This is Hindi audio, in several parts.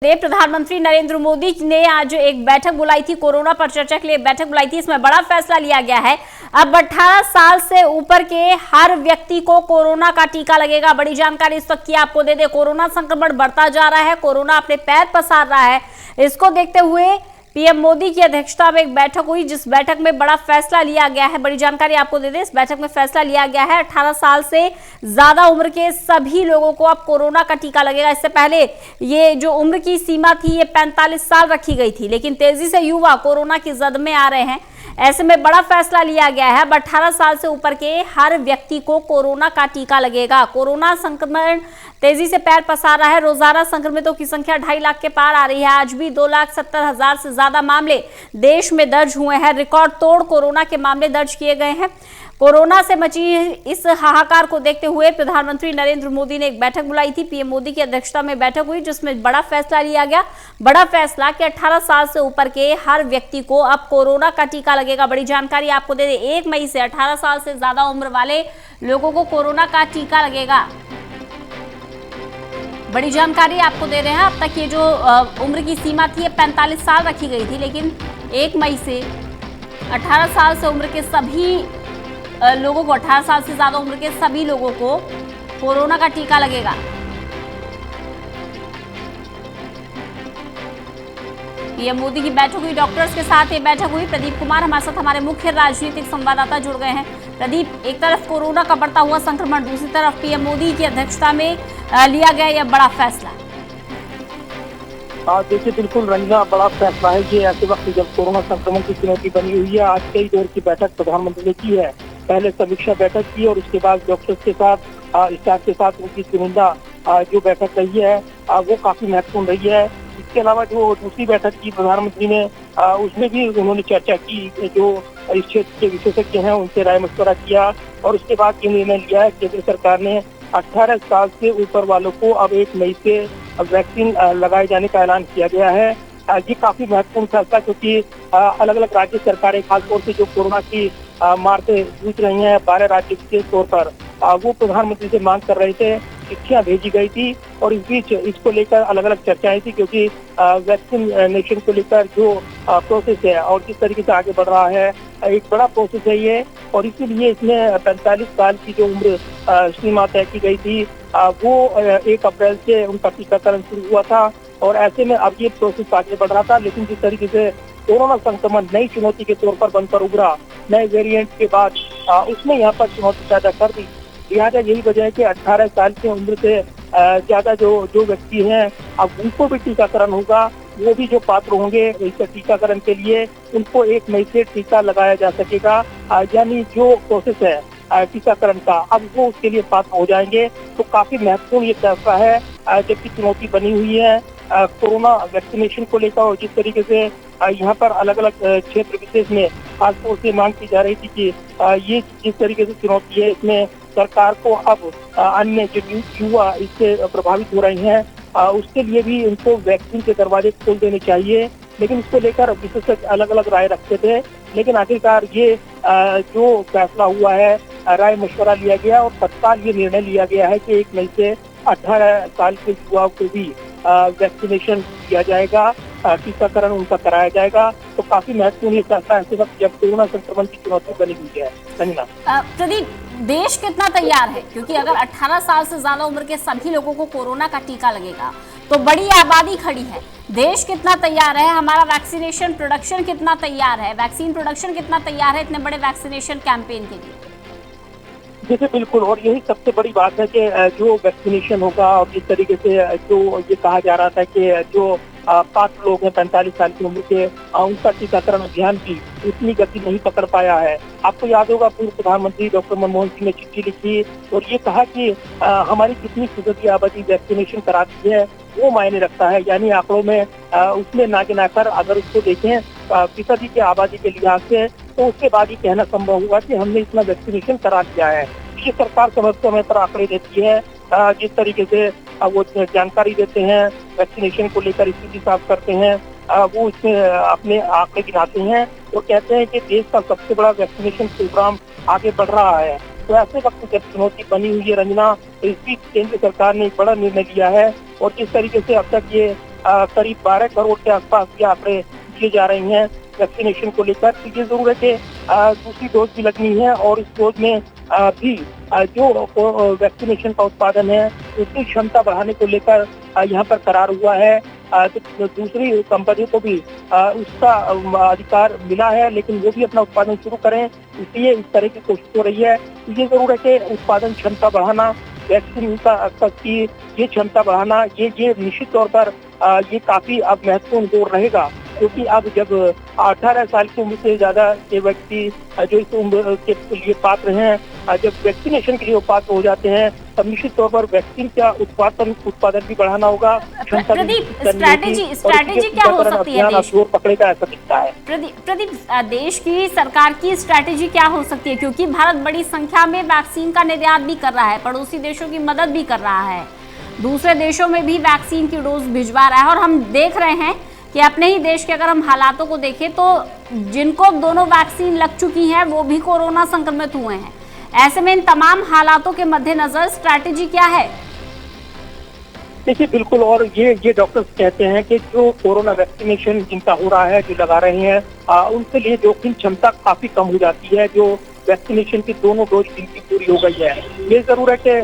प्रधानमंत्री नरेंद्र मोदी ने आज एक बैठक बुलाई थी, कोरोना पर चर्चा के लिए बैठक बुलाई थी। इसमें बड़ा फैसला लिया गया है। अब 18 साल से ऊपर के हर व्यक्ति को कोरोना का टीका लगेगा। बड़ी जानकारी इस वक्त की आपको दे दे। कोरोना संक्रमण बढ़ता जा रहा है, कोरोना अपने पैर पसार रहा है। इसको देखते हुए पीएम मोदी की अध्यक्षता में एक बैठक हुई, जिस बैठक में बड़ा फैसला लिया गया है। बड़ी जानकारी आपको दे दें, इस बैठक में फैसला लिया गया है 18 साल से ज्यादा उम्र के सभी लोगों को अब कोरोना का टीका लगेगा। इससे पहले ये जो उम्र की सीमा थी ये 45 साल रखी गई थी, लेकिन तेजी से युवा कोरोना की जद में आ रहे हैं। ऐसे में बड़ा फैसला लिया गया है। अब 18 साल से ऊपर के हर व्यक्ति को कोरोना का टीका लगेगा। कोरोना संक्रमण तेजी से पैर पसार रहा है। रोजाना संक्रमितों की संख्या 2.5 लाख के पार आ रही है। आज भी 2,70,000 से ज्यादा मामले देश में दर्ज हुए हैं। रिकॉर्ड तोड़ कोरोना के मामले दर्ज किए गए हैं। कोरोना से मची इस हाहाकार को देखते हुए प्रधानमंत्री नरेंद्र मोदी ने एक बैठक बुलाई थी। पीएम मोदी की अध्यक्षता में बैठक हुई, जिसमें बड़ा फैसला लिया गया। बड़ा फैसला कि 18 साल से ऊपर के हर व्यक्ति को अब कोरोना का टीका लगेगा। बड़ी जानकारी आपको दे दें, 1 मई से 18 साल से ज्यादा उम्र वाले लोगों को कोरोना का टीका लगेगा। बड़ी जानकारी आपको दे रहे हैं। अब तक ये जो उम्र की सीमा थी ये 45 साल रखी गई थी, लेकिन 1 मई से 18 साल से उम्र के सभी लोगों को, 18 साल से ज्यादा उम्र के सभी लोगों को कोरोना का टीका लगेगा। पीएम मोदी की बैठक हुई, डॉक्टर्स के साथ ये बैठक हुई। प्रदीप कुमार हमारे साथ, हमारे मुख्य राजनीतिक संवाददाता जुड़ गए हैं। प्रदीप, एक तरफ कोरोना का बढ़ता हुआ संक्रमण, दूसरी तरफ पीएम मोदी की अध्यक्षता में लिया गया यह बड़ा फैसला। देखिए, बिल्कुल रंजना, बड़ा फैसला है ये ऐसे वक्त जब कोरोना संक्रमण की चुनौती बनी हुई है। आज कई दौर की बैठक प्रधानमंत्री ने की है। पहले समीक्षा बैठक की और उसके बाद डॉक्टर्स के साथ, स्टाफ के साथ उनकी चुनिंदा जो बैठक रही है वो काफी महत्वपूर्ण रही है। इसके अलावा जो दूसरी बैठक की प्रधानमंत्री ने, उसमें भी उन्होंने चर्चा की, जो इस क्षेत्र के विशेषज्ञ हैं उनसे राय मशवरा किया और उसके बाद ये निर्णय लिया है। केंद्र सरकार ने 18 साल से ऊपर वालों को अब 1 मई से वैक्सीन लगाए जाने का ऐलान किया गया है। ये काफी महत्वपूर्ण फैसला, क्योंकि अलग अलग राज्य सरकारें खासतौर से जो कोरोना की मार से जूझ रही हैं, 12 राज्य के तौर पर वो प्रधानमंत्री से मांग कर रहे थे, चिट्ठियां भेजी गई थी और इस बीच इसको लेकर अलग अलग चर्चाएं थी, क्योंकि वैक्सीनेशन को लेकर जो प्रोसेस है और किस तरीके से आगे बढ़ रहा है, एक बड़ा प्रोसेस है ये। और इसीलिए इसमें 45 साल की जो उम्र सीमा तय की गई थी वो 1 अप्रैल से उनका टीकाकरण शुरू हुआ था और ऐसे में अब ये प्रोसेस आगे बढ़ रहा था। लेकिन जिस तरीके से कोरोना संक्रमण नई चुनौती के तौर पर बनकर उभरा, नए वेरिएंट के बाद उसने यहाँ पर चुनौती पैदा कर दी। लिहाजा यही वजह है कि 18 साल की उम्र से ज्यादा जो व्यक्ति हैं, अब उनको भी टीकाकरण होगा। वो भी जो पात्र होंगे इस टीकाकरण के लिए, उनको 1 मई से टीका लगाया जा सकेगा। यानी जो प्रोसेस है टीकाकरण का, अब वो उसके लिए पात्र हो जाएंगे। तो काफी महत्वपूर्ण ये फैसला है, जबकि चुनौती बनी हुई है कोरोना वैक्सीनेशन को लेकर। और जिस तरीके से यहाँ पर अलग अलग क्षेत्र विशेष में खासतौर से मांग की जा रही थी कि ये जिस तरीके से चुनौती है, इसमें सरकार को अब अन्य जो युवा इससे प्रभावित हो रहे हैं उसके लिए भी इनको वैक्सीन के दरवाजे खोल देने चाहिए। लेकिन इसको लेकर विशेषज्ञ अलग अलग राय रखते थे, लेकिन आखिरकार ये जो फैसला हुआ है, राय मशवरा लिया गया और तत्काल ये निर्णय लिया गया है कि 1 मई से 18 साल के युवाओं को भी वैक्सीनेशन किया जाएगा, टीकाकरण उनका कराया जाएगा। तो काफी महत्वपूर्ण ये फैसला है जब कोरोना संक्रमण की चुनौती बनी हुई है। प्रदीप, देश कितना तैयार है? क्योंकि अगर 18 साल से ज्यादा उम्र के सभी लोगों को कोरोना का टीका लगेगा तो बड़ी आबादी खड़ी है। देश कितना तैयार है? हमारा वैक्सीनेशन प्रोडक्शन कितना तैयार है? वैक्सीन प्रोडक्शन कितना तैयार है इतने बड़े वैक्सीनेशन कैंपेन के लिए? देखिए, बिल्कुल, और यही सबसे बड़ी बात है कि जो वैक्सीनेशन होगा और जिस तरीके से जो ये कहा जा रहा था कि जो पात्र लोग हैं 45 साल की उम्र के, उनका टीकाकरण अभियान की उतनी गति नहीं पकड़ पाया है। आपको याद होगा, पूर्व प्रधानमंत्री डॉक्टर मनमोहन सिंह ने चिट्ठी लिखी और ये कहा कि हमारी कितनी फीसदी आबादी वैक्सीनेशन कराती है वो मायने रखता है। यानी आंकड़ों में उसमें ना गिनाकर अगर उसको देखें फीसदी की आबादी के लिहाज से, तो उसके बाद ही कहना संभव हुआ कि हमने इतना वैक्सीनेशन करा दिया है। ये सरकार समय समय पर आंकड़े देती है, जिस तरीके से वो जानकारी देते हैं, वैक्सीनेशन को लेकर स्थिति साफ करते हैं, वो इसमें अपने आंकड़े गिनाते हैं और कहते हैं कि देश का सबसे बड़ा वैक्सीनेशन प्रोग्राम आगे बढ़ रहा है। तो ऐसे वक्त जब चुनौती बनी हुई है रंजना, तो इस बीच केंद्र सरकार ने एक बड़ा निर्णय लिया है और जिस तरीके से अब तक ये करीब 12 करोड़ के आसपास के आंकड़े किए जा रहे हैं वैक्सीनेशन को लेकर। तो ये जरूर है कि दूसरी डोज भी लगनी है और इस डोज में भी जो वैक्सीनेशन का उत्पादन है उसकी क्षमता बढ़ाने को लेकर यहाँ पर करार हुआ है। तो दूसरी कंपनी को भी उसका अधिकार मिला है, लेकिन वो भी अपना उत्पादन शुरू करें, इसलिए इस तरह की कोशिश हो रही है। तो ये जरूर है कि उत्पादन क्षमता बढ़ाना, वैक्सीन की ये क्षमता बढ़ाना, ये निश्चित तौर पर ये काफी अब महत्वपूर्ण दौर रहेगा, क्योंकि अब जब 18 साल की उम्र से ज्यादा के व्यक्ति जो इस उम्र के लिए पात्र हैं, जब वैक्सीनेशन के लिए पात्र हो जाते हैं, तब निश्चित तौर पर वैक्सीन का उत्पादन भी बढ़ाना होगा। प्रदीप, स्ट्रैटेजी क्या हो सकती है देश जोर पकड़ेगा, ऐसा दिखता है। प्रदीप, देश की सरकार की स्ट्रैटेजी क्या हो सकती है, क्योंकि भारत बड़ी संख्या में वैक्सीन का निर्यात भी कर रहा है, पड़ोसी देशों की मदद भी कर रहा है, दूसरे देशों में भी वैक्सीन की डोज भिजवा रहा है, और हम देख रहे हैं कि अपने ही देश के अगर हम हालातों को देखें तो जिनको दोनों वैक्सीन लग चुकी हैं वो भी कोरोना संक्रमित हुए हैं। ऐसे में इन तमाम हालातों के मद्देनजर स्ट्रैटेजी क्या है? देखिए, बिल्कुल, और ये डॉक्टर्स कहते हैं कि जो कोरोना वैक्सीनेशन जिनका हो रहा है, जो लगा रहे हैं, उनके लिए जोखिम क्षमता काफी कम हो जाती है। जो वैक्सीनेशन की दोनों डोज जिनकी पूरी हो गई है, ये जरूर है कि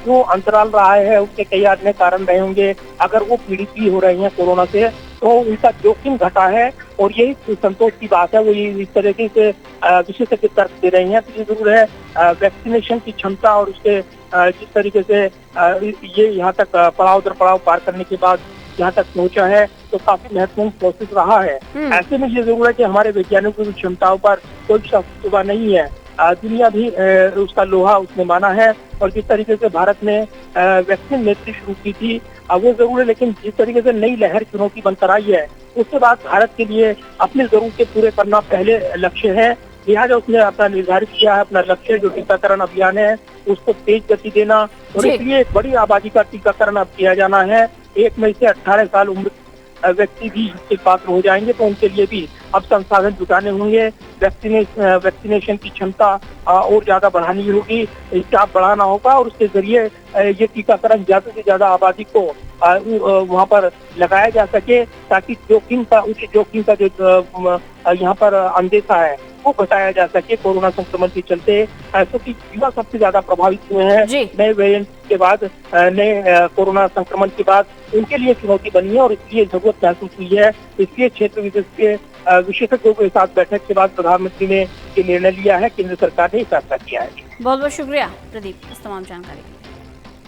जो अंतराल रहा है उसके कई अन्य कारण रहे होंगे। अगर वो पीड़ित भी हो रहे हैं कोरोना से तो उनका जोखिम घटा है, और यही संतोष की बात है। वो ये इस तरीके से विशेषज्ञ तर्क दे रहे हैं। तो ये जरूर है वैक्सीनेशन की क्षमता और उसके जिस तरीके से ये यहाँ तक पड़ाव दर पड़ाव पार करने के बाद यहाँ तक पहुंचा है, तो काफी महत्वपूर्ण प्रोसेस रहा है। ऐसे में ये जरूर है कि हमारे वैज्ञानिकों की क्षमताओं पर कोई शक नहीं है। दुनिया भी उसका लोहा उसने माना है, और जिस तरीके से भारत ने वैक्सीन नीति शुरू की थी वो जरूर है, लेकिन जिस तरीके से नई लहर चुनौती बनकर आई है, उसके बाद भारत के लिए अपनी जरूरतें पूरे करना पहले लक्ष्य है। लिहाजा उसने अपना निर्धारित किया है, अपना लक्ष्य जो टीकाकरण अभियान है उसको तेज गति देना, और इसलिए एक बड़ी आबादी का टीकाकरण अब किया जाना है। 1 मई से 18 साल उम्र व्यक्ति भी इसके पात्र हो जाएंगे, तो उनके लिए भी अब संसाधन जुटाने होंगे। वैक्सीनेशन की क्षमता और ज्यादा बढ़ानी होगी, स्टाफ बढ़ाना होगा, और उसके जरिए ये टीकाकरण ज्यादा से ज्यादा आबादी को वहाँ पर लगाया जा सके, ताकि उच्च जोखिम का जो यहाँ पर अंदेशा है वो घटाया जा सके कोरोना संक्रमण के चलते। क्योंकि युवा सबसे ज्यादा प्रभावित हुए हैं नए वेरिएंट के बाद, नए कोरोना संक्रमण के बाद, उनके लिए चुनौती बनी है, और इसलिए जरूरत महसूस हुई है। इसलिए क्षेत्र विशेष के विशेषज्ञों के साथ बैठक के बाद प्रधानमंत्री ने ये निर्णय लिया है, केंद्र सरकार ने फैसला किया है। बहुत बहुत शुक्रिया प्रदीप इस तमाम जानकारी के लिए।